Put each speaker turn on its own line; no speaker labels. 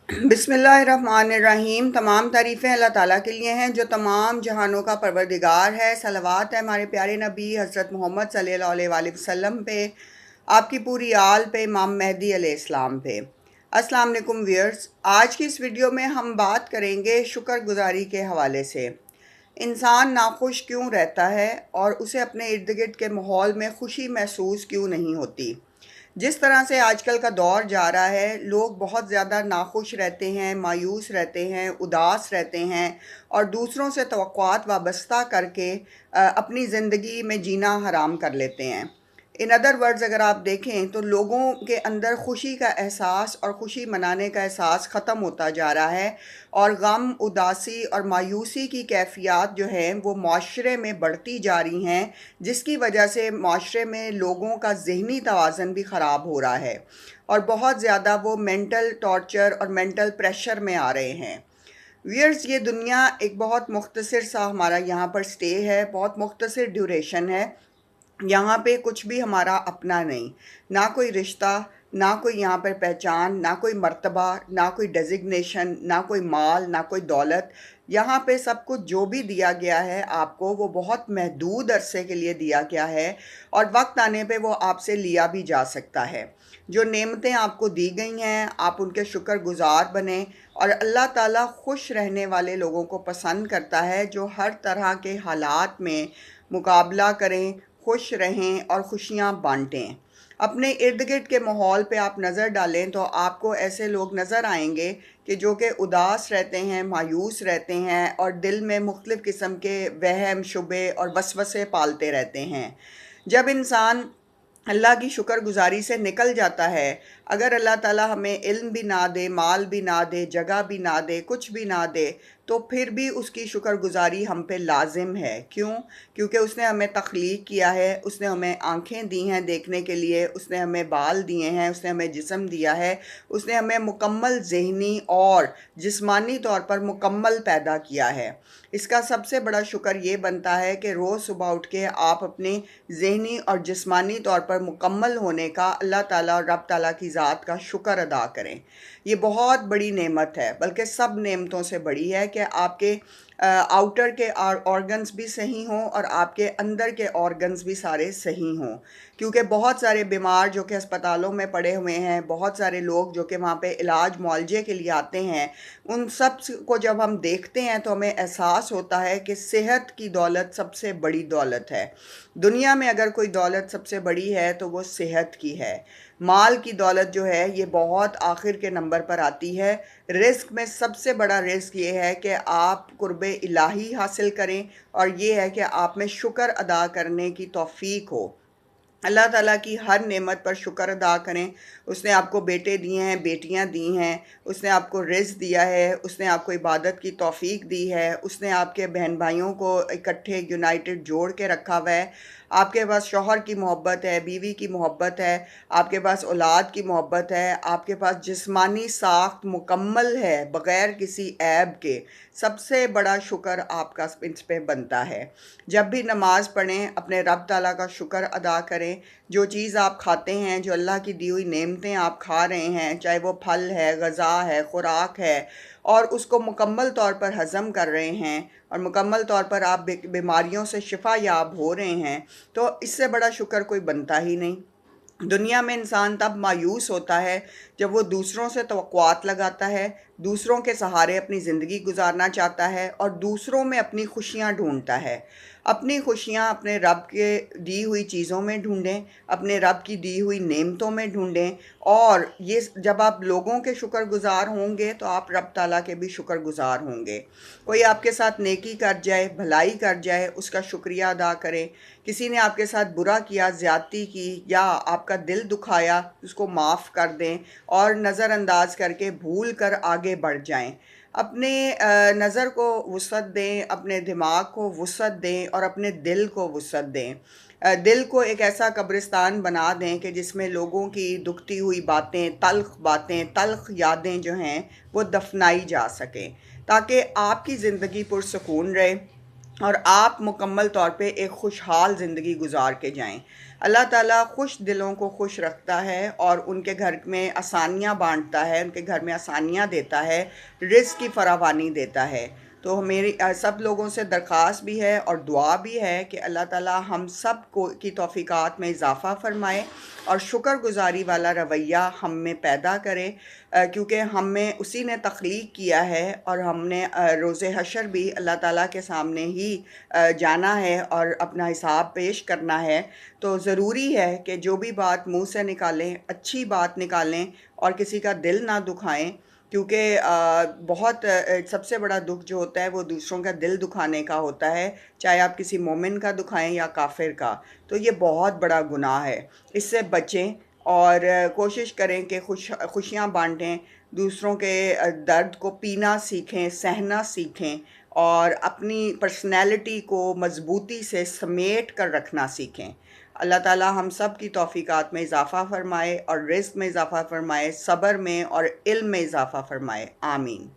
बिस्मिल्लाहिर्रहमानिर्रहीम। तमाम तारीफ़ें अल्लाह ताला के लिए हैं जो तमाम जहानों का परवरदिगार है। सलावत है हमारे प्यारे नबी हज़रत मोहम्मद सल्लल्लाहु अलैहि वसल्लम पे, आपकी पूरी आल पे, इमाम मेहदी अलैहिस्सलाम पे। अस्सलाम वालेकुम व्यूअर्स, आज की इस वीडियो में हम बात करेंगे शुक्रगुजारी के हवाले से। इंसान नाखुश क्यों रहता है और उसे अपने इर्द गिर्द के माहौल में खुशी महसूस क्यों नहीं होती। जिस तरह से आजकल का दौर जा रहा है, लोग बहुत ज़्यादा नाखुश रहते हैं, मायूस रहते हैं, उदास रहते हैं और दूसरों से तवक्कुआत वाबस्ता करके अपनी ज़िंदगी में जीना हराम कर लेते हैं। इन अदर वर्ड्स अगर आप देखें तो लोगों के अंदर खुशी का एहसास और खुशी मनाने का एहसास ख़त्म होता जा रहा है और गम, उदासी और मायूसी की कैफ़ियत जो है वो माशरे में बढ़ती जा रही हैं, जिसकी वजह से माशरे में लोगों का ज़हनी तवाज़न भी ख़राब हो रहा है और बहुत ज़्यादा वो मेंटल टॉर्चर और मेंटल प्रेशर में आ रहे हैं। व्यूअर्स, ये दुनिया एक बहुत मुख्तसर सा हमारा यहाँ पर स्टे है, बहुत मुख्तसर ड्यूरेशन है। यहाँ पे कुछ भी हमारा अपना नहीं, ना कोई रिश्ता, ना कोई यहाँ पर पहचान, ना कोई मर्तबा, ना कोई डेजिग्नेशन, ना कोई माल, ना कोई दौलत। यहाँ पे सब कुछ जो भी दिया गया है आपको, वो बहुत महदूद अरसे के लिए दिया गया है और वक्त आने पे वो आपसे लिया भी जा सकता है। जो नेमतें आपको दी गई हैं, आप उनके शुक्रगुजार बनें और अल्लाह ताला खुश रहने वाले लोगों को पसंद करता है, जो हर तरह के हालात में मुकाबला करें, खुश रहें और खुशियाँ बांटें। अपने इर्द गिर्द के माहौल पे आप नज़र डालें तो आपको ऐसे लोग नज़र आएंगे कि जो कि उदास रहते हैं, मायूस रहते हैं और दिल में मुख्तलिफ़ किस्म के वहम, शुबे और वसवसे पालते रहते हैं। जब इंसान अल्लाह की शुक्रगुजारी से निकल जाता है, अगर अल्लाह ताला हमें इल्म भी ना दे, माल भी ना दे, जगह भी ना दे, कुछ भी ना दे, तो फिर भी उसकी शुक्रगुजारी हम पे लाजिम है। क्यों? क्योंकि उसने हमें तख्लीक किया है, उसने हमें आँखें दी हैं देखने के लिए, उसने हमें बाल दिए हैं, उसने हमें जिस्म दिया है, उसने हमें मुकम्मल ज़हनी और जिस्मानी तौर पर मुकम्मल पैदा किया है। इसका सबसे बड़ा शुक्र ये बनता है कि रोज़ सुबह उठ के आप अपने ज़हनी और जिस्मानी तौर पर मुकम्मल होने का अल्लाह ताला और रब ताला की ज़ात का शुक्र अदा करें। ये बहुत बड़ी नेमत है, बल्कि सब नेमतों से बड़ी है कि आपके आउटर के ऑर्गन्स भी सही हों और आपके अंदर के ऑर्गन्स भी सारे सही हों। क्योंकि बहुत सारे बीमार जो कि अस्पतालों में पड़े हुए हैं, बहुत सारे लोग जो कि वहाँ पे इलाज मुआलजे के लिए आते हैं, उन सब को जब हम देखते हैं तो हमें एहसास होता है कि सेहत की दौलत सबसे बड़ी दौलत है। दुनिया में अगर कोई दौलत सबसे बड़ी है तो वो सेहत की है। माल की दौलत जो है ये बहुत आखिर के नंबर पर आती है। रिस्क में सबसे बड़ा रिस्क ये है कि आप कुर्बे इलाही हासिल करें और ये है कि आप में शुक्र अदा करने की तौफीक हो। अल्लाह ताला की हर नेमत पर शुक्र अदा करें। उसने आपको बेटे दिए हैं, बेटियां दी हैं, उसने आपको रिज़्क दिया है, उसने आपको इबादत की तौफीक दी है, उसने आपके बहन भाइयों को इकट्ठे यूनाइटेड जोड़ के रखा हुआ है। आपके पास शौहर की मोहब्बत है, बीवी की मोहब्बत है, आपके पास औलाद की मोहब्बत है, आपके पास जिस्मानी साख्त मुकम्मल है बग़ैर किसी ऐब के। सबसे बड़ा शुक्र आपका इस पे बनता है। जब भी नमाज़ पढ़ें, अपने रब ताला का शुक्र अदा करें। जो चीज़ आप खाते हैं, जो अल्लाह की दी हुई नेमतें आप खा रहे हैं, चाहे वो फल है, ग़िज़ा है, ख़ुराक है, और उसको मुकम्मल तौर पर हज़म कर रहे हैं और मुकम्मल तौर पर आप बीमारियों से शिफा याब हो रहे हैं, तो इससे बड़ा शुक्र कोई बनता ही नहीं। दुनिया में इंसान तब मायूस होता है जब वो दूसरों से तवक्कुआत लगाता है, दूसरों के सहारे अपनी ज़िंदगी गुजारना चाहता है और दूसरों में अपनी खुशियाँ ढूंढता है। अपनी खुशियाँ अपने रब के दी हुई चीज़ों में ढूंढें, अपने रब की दी हुई नेमतों में ढूंढें। और ये जब आप लोगों के शुक्रगुजार होंगे तो आप रब ताला के भी शुक्रगुजार होंगे। कोई आपके साथ नेकी कर जाए, भलाई कर जाए, उसका शुक्रिया अदा करें। किसी ने आपके साथ बुरा किया, ज़्यादती की या आपका दिल दुखाया, उसको माफ़ कर दें और नज़रअंदाज करके भूल कर आगे बढ़ जाएं। अपने नज़र को वुसअत दें, अपने दिमाग को वुसअत दें और अपने दिल को वुसअत दें। दिल को एक ऐसा कब्रिस्तान बना दें कि जिसमें लोगों की दुखती हुई बातें, तल्ख़ यादें जो हैं वो दफनाई जा सकें, ताकि आपकी ज़िंदगी पुरसकून रहे اور آپ مکمل طور پہ ایک خوشحال زندگی گزار کے جائیں۔ اللہ تعالیٰ خوش دلوں کو خوش رکھتا ہے اور ان کے گھر میں آسانیاں بانٹتا ہے، ان کے گھر میں آسانیاں دیتا ہے، رزق کی فراوانی دیتا ہے۔ تو میری سب لوگوں سے درخواست بھی ہے اور دعا بھی ہے کہ اللہ تعالیٰ ہم سب کو کی توفیقات میں اضافہ فرمائے اور شکر گزاری والا رویہ ہم میں پیدا کرے، کیونکہ ہمیں اسی نے تخلیق کیا ہے اور ہم نے روز حشر بھی اللہ تعالیٰ کے سامنے ہی جانا ہے اور اپنا حساب پیش کرنا ہے۔ تو ضروری ہے کہ جو بھی بات منہ سے نکالیں اچھی بات نکالیں اور کسی کا دل نہ دکھائیں، کیونکہ بہت سب سے بڑا دکھ جو ہوتا ہے وہ دوسروں کا دل دکھانے کا ہوتا ہے، چاہے آپ کسی مومن کا دکھائیں یا کافر کا، تو یہ بہت بڑا گناہ ہے۔ اس سے بچیں اور کوشش کریں کہ خوشیاں بانٹیں، دوسروں کے درد کو پینا سیکھیں، سہنا سیکھیں اور اپنی پرسنالٹی کو مضبوطی سے سمیٹ کر رکھنا سیکھیں۔ اللہ تعالیٰ ہم سب کی توفیقات میں اضافہ فرمائے اور رزق میں اضافہ فرمائے، صبر میں اور علم میں اضافہ فرمائے، آمین۔